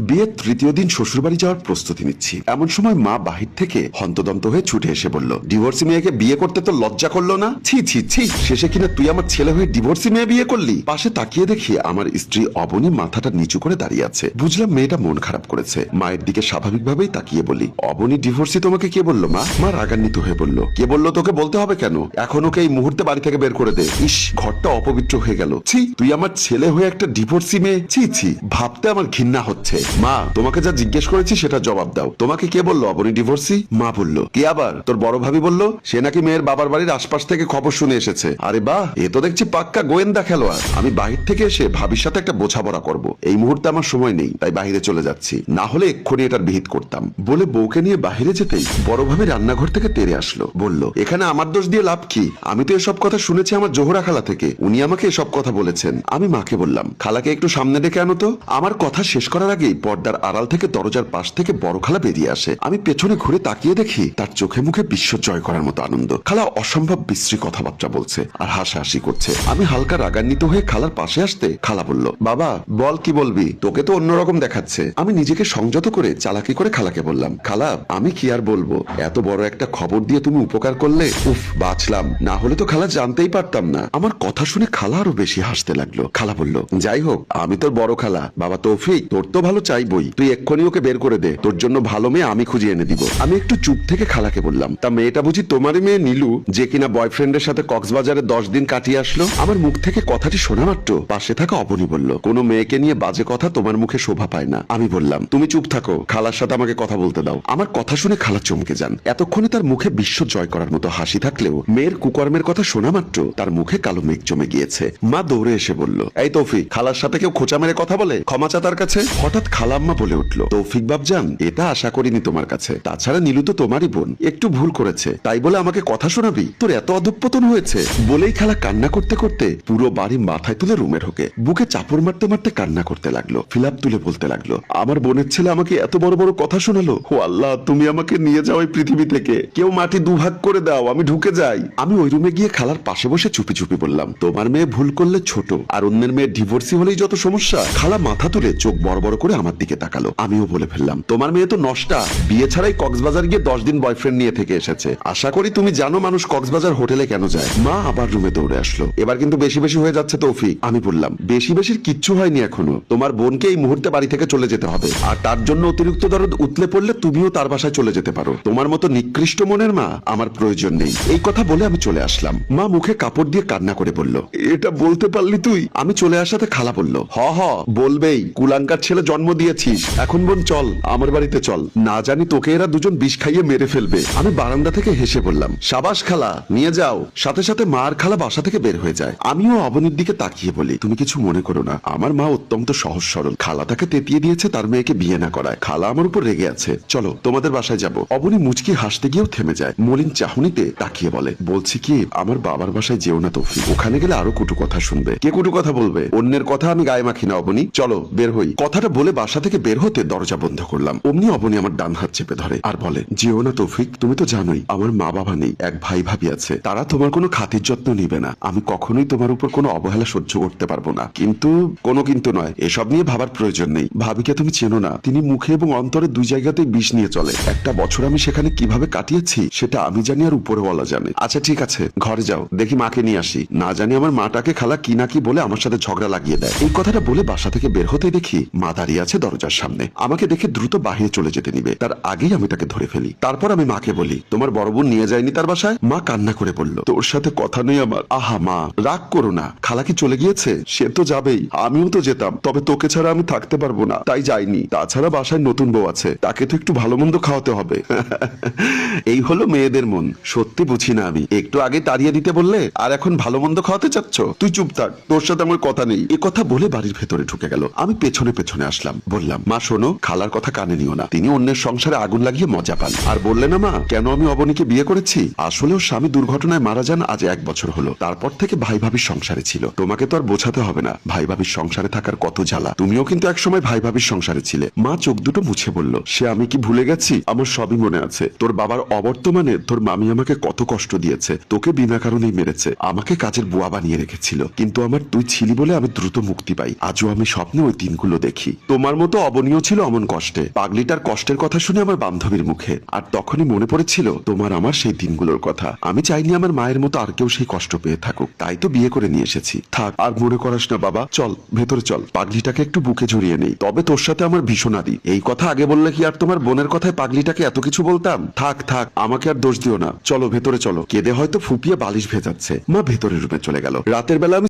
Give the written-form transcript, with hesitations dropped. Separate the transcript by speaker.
Speaker 1: বিয়ের তৃতীয় দিন শ্বশুরবাড়ি যাওয়ার প্রস্তুতি নিচ্ছি, এমন সময় মা বাহির থেকে হন্তদন্ত হয়ে ছুটে এসে বলল, ডিভোর্সি মেয়েকে বিয়ে করতে তো লজ্জা করলো না? ছি ছি ছি, শেষে কিনা তুই আমার ছেলে হয়ে ডিভোর্সি মেয়ে বিয়ে করলি? পাশে তাকিয়ে দেখি আমার স্ত্রী অবনী মাথাটা নিচু করে দাঁড়িয়ে আছে। বুঝলাম মেয়েটা মন খারাপ করেছে। মায়ের দিকে স্বাভাবিকভাবেই তাকিয়ে বলি, অবনী ডিভোর্সি তোমাকে কে বললো মা? মা রাগান্বিত হয়ে বলল, কে বললো তোকে বলতে হবে কেন? এখন ওকে এই মুহূর্তে বাড়ি থেকে বের করে দে। ইস, ঘরটা অপবিত্র হয়ে গেল। ছি, তুই আমার ছেলে হয়ে একটা ডিভোর্সি মেয়ে? ছি ছি, ভাবতে আমার ঘৃণা হচ্ছে। মা, তোমাকে যা জিজ্ঞেস করেছি সেটা জবাব দাও। তোমাকে কে বললো অবনী ডিভোর্সি? মা বলল, কে আবার? তোর বড় ভাবি বলল, সে নাকি মেয়ের বাবার বাড়ির আশপাশ থেকে খবর শুনে এসেছে। আরে বাহ, এ তো দেখছি পাক্কা গোয়েন্দা খেলোয়াড়। আমি বাহির থেকে এসে ভাবির সাথে একটা বোঝাপড়া করব। এই মুহূর্তে আমার সময় নেই, তাই বাহিরে চলে যাচ্ছি, না হলে এক্ষুনি এটার বিহিত করতাম। বলে বউকে নিয়ে বাহিরে যেতেই বড় ভাবি রান্নাঘর থেকে তেড়ে আসলো। বলল, এখানে আমার দোষ দিয়ে লাভ কি? আমি তো এসব কথা শুনেছি আমার জোহরা খালা থেকে, উনি আমাকে এসব কথা বলেছেন। আমি মাকে বললাম, খালাকে একটু সামনে ডেকে আনো তো। আমার কথা শেষ করার আগেই পর্দার আড়াল থেকে দরজার পাশ থেকে বড় খালা বেরিয়ে আসে। আমি পেছনে ঘুরে তাকিয়ে দেখি তার চোখে মুখে বিশ্ব জয় করার মতো আনন্দ। খালা অসম্ভব বিশ্রী কথাবার্তা বলছে আর হাসাহাসি করছে। আমি হালকা রাগান্বিত হয়ে খালার পাশে আসতে খালা বলল, বাবা বল, কি বলবি? তোকে তো অন্যরকম দেখাচ্ছে। আমি নিজেকে সংযত করে চালাকি করে খালাকে বললাম, খালা আমি কি আর বলবো, এত বড় একটা খবর দিয়ে তুমি উপকার করলে, উফ বাঁচলাম। না হলে তো খালা জানতেই পারতাম না। আমার কথা শুনে খালা আরো বেশি হাসতে লাগলো। খালা বলল, যাই হোক, আমি তোর বড় খালা, বাবা তৌফিক তোর তো ভালো চাইবই। তুই এক্ষুনি ওকে বের করে দে, তোর জন্য ভালো মেয়ে আমি খুঁজে এনে দিব। আমি একটু চুপ থেকে খালাকে বললাম, তা মেয়েটা বুঝি তোমারই মেয়ে নীলু, যে কিনা বয়ফ্রেন্ডের সাথে কক্সবাজারে 10 দিন কাটিয়ে আসলো? আমার মুখ থেকে কথাটি শোনা মাত্র পাশে থাকা অবনী বলল, কোনো মেয়েকে নিয়ে বাজে কথা তোমার মুখে শোভা পায় না। আমি বললাম, তুমি চুপ থাকো, খালার সাথে আমাকে কথা বলতে দাও। আমার কথা শুনে খালা চমকে যান। এতক্ষণে তার মুখে বিশ্ব জয় করার মতো হাসি থাকলেও মেয়ের কুকর্মের কথা শোনা মাত্র তার মুখে কালো মেঘ জমে গিয়েছে। মা দৌড়ে এসে বলল, এই তৌফিক, খালার সাথে কেউ খোঁচা মেরে কথা বলে? ক্ষমা চা তার কাছে। হঠাৎ খালাম্মা বলে উঠল, তৌফিক বাবজান, এটা আশা করিনি তোমার কাছে। তাছাড়া নীলু তো তোমারই বোন, একটু ভুল করেছে, তাই বলে আমাকে কথা শোনাবি? তোর এত অধঃপতন হয়েছে? বলেই খালা কান্না করতে করতে পুরো বাড়ি মাথায় তুলে রুমে ঢোকে। বুকে চাপড় মারতে মারতে কান্না করতে লাগলো। ফিলাপ তুলে বলতে লাগলো, আমার বোনের ছেলে আমাকে এত বড় বড় কথা শোনালো। ও আল্লাহ, তুমি আমাকে নিয়ে যাও এই পৃথিবী থেকে, কেউ মাটি দুভাগ করে দাও, আমি ঢুকে যাই। আমি ওই রুমে গিয়ে খালার পাশে বসে চুপি চুপি বললাম, তোমার মেয়ে ভুল করলে ছোট, আর অন্যের মেয়ে ডিভোর্সি হলেই যত সমস্যা। খালা মাথা তুলে চোখ বড় বড় করে আমার দিকে তাকালো। আমিও বলে ফেললাম, তোমার মেয়ে তো নষ্টা, বিয়ে ছাড়াই কক্সবাজার গিয়ে 10 দিন বয়ফ্রেন্ড নিয়ে থেকে এসেছে। আশা করি তুমি জানো মানুষ কক্সবাজার হোটেলে কেন যায়। মা আবার রুমে দৌড়ে আসলো, এবার কিন্তু বেশি বেশি হয়ে যাচ্ছে তৌফিক। আমি বললাম, বেশি বেশির কিচ্ছু হয়নি এখনো, তোমার বোনকে এই মুহূর্তে বাড়ি থেকে চলে যেতে হবে, আর তার জন্য অতিরিক্ত দরদ উতলে পড়লে তুমিও তার বাসায় চলে যেতে পারো। তোমার মতো নিকৃষ্ট মনের মা আমার প্রয়োজন নেই। এই কথা বলে আমি চলে আসলাম। মা মুখে কাপড় দিয়ে কান্না করে বলল, এটা বলতে পারলি তুই? আমি চলে আসাতে খালা বলল, হ হ বলবেই, কুলাঙ্কার ছেলে জন্ম দিয়েছিস, এখন বোন চল আমার বাড়িতে চল, না জানি তোকে এরা দুজন বিষ খাইয়ে মেরে ফেলবে। আমি বারান্দা থেকে হেসে বললাম, সাবাস খালা, নিয়ে যাও। সাথে সাথে মা আর খালা বাসা থেকে বের হয়ে যায়। আমিও অবনীর দিকে তাকিয়ে বলি, তুমি কিছু মনে করো না, আমার মা অত্যন্ত সহজ সরল। খালা তাকে তেতিয়ে দিয়েছে তার মেয়েকে বিয়ে না করায়। খালা আমার উপর রেগে আছে, চলো তোমাদের বাসায় যাব। অবনী মুচকি হাসতে গিয়েও থেমে যায়। মলিন চাহনিতে তাকিয়ে বলে, বলছি কি, আমার বাবার বাসায় যেও না তৌফিক, ওখানে গেলে আরো কটু কথা শুনবে। কে কটু কথা বলবে? অন্যের কথা আমি গায়ে মাখি না অবনী, চলো বের হই। কথাটা বলে বাসা থেকে বের হতে দরজা বন্ধ করলাম। অমনি অবনী আমার ডান হাত চেপে ধরে আর বলে, যেও না তৌফিক, তুমি তো জানোই আমার মা বাবা নেই, এক ভাই ভাবি আছে, তারা তোমার কোনো খাতির যত্ন নিবে না। আমি কখনোই তোমার উপর কোনো অবহেলা সহ্য করতে পারবো না। কিন্তু কোনো কিন্তু নয়, এসব নিয়ে ভাবার প্রয়োজন নেই। ভাবিকে তুমি চেনো না, তিনি মুখে এবং অন্তরে দুই জায়গাতেই বিষ নিয়ে চলে। একটা বছর আমি সেখানে কিভাবে কাটিয়েছি সেটা আমি জানি আর উপরওয়ালা জানে। আচ্ছা ঠিক আছে, ঘরে যাও, দেখি মাকে নিয়ে আসি। না জানি আমার মাটাকে খালা কি না কি বলে আমার সাথে ঝগড়া লাগিয়ে দেয়। এই কথাটা বলে বাসা থেকে বের হতে দেখি মা দাঁড়িয়ে আছে দরজার সামনে। আমাকে দেখে দ্রুত বাহিরে চলে যেতে নিবে, তার আগেই আমি তাকে ধরে ফেলি। তারপর আমি মাকে বলি, তোমার বড় বোন নিয়ে যায়নি তার বাসায়? মা কান্না করে বলল, তোর সাথে কথা নেই আমার। আহা মা, রাগ করো না, খালা কি চলে গিয়েছে? সে তো যাবেই, আমিও তো যেতাম, তবে তোকে ছাড়া আমি থাকতে পারবো না, তাই যাইনি। তাছাড়া বাসায় নতুন বউ আছে, তাকে তো একটু ভালো মন্দ খাওয়াতে হবে। এই হলো মেয়েদের মন, সত্যি বুঝি না আমি। একটু আগে তাড়িয়ে দিতে বললে আর এখন ভালো মন্দ খাওয়াতে চাচ্ছ? তুই চুপ থাক, তোর সাথে আমার কথা নেই। এ কথা বলে বাড়ির ভেতরে ঢুকে গেল। আমি পেছনে পেছনে আসলাম, বললাম, মা শোনো, খালার কথা কানে নিও না, তিনি অন্যের সংসারে আগুন লাগিয়ে মজা পান। আর বললে না মা, কেন আমি অবনীকে বিয়ে করেছি? আসলে ওর স্বামী দুর্ঘটনায় মারা যান আজ 1 বছর হলো। তারপর থেকে ভাই ভাবির সংসারে ছিল। তোমাকে তো আর বোঝাতে হবে না ভাই ভাবির সংসারে থাকার কত জ্বালা। তুমিও কিন্তু একসময় ভাই ভাবির সংসারে ছিলে। মা চোখ দুটো মুছে বলল, সে আমি কি ভুলে গেছি? আমার সবই মনে আছে। তোর বাবার অবর্তমানে তোর মামি আমাকে কত কষ্ট দিয়েছে, তোকে বিনা কারণেই মেরেছে, আমাকে কাজের বুয়া বানিয়ে রেখেছিল। কিন্তু আমার তুই ছিলি বলে আমি দ্রুত মুক্তি পাই। আজও আমি স্বপ্নে ওই দিনগুলো দেখি। তোমার আমার মতো অবনীয় ছিল অমন কষ্টে। পাগলিটার কষ্টের কথা শুনে আমার বান্ধবীর মুখে, আর তখনই মনে পড়েছিল তোমার আমার সেই দিনগুলোর কথা। আমি চাইনি আমার মায়ের মতো আর কেউ সেই কষ্ট পেয়ে থাকুক, তাই তো বিয়ে করে নিয়ে এসেছি। থাক, আর মনে করাস না বাবা, চল ভেতরে চল, পাগলিটাকে একটু বুকে জড়িয়ে নেই। তবে তোর সাথে আমার ভীষণ আদি। এই কথা আগে বললে কি আর তোমার বোনের কথায় পাগলিটাকে এত কিছু বলতাম? থাক থাক, আমাকে আর দোষ দিও না, চলো ভেতরে চলো। কেঁদে হয়তো ফুপিয়ে বালিশ ভেজাচ্ছে। মা ভেতরের রুমে চলে গেল। রাতের বেলা আমি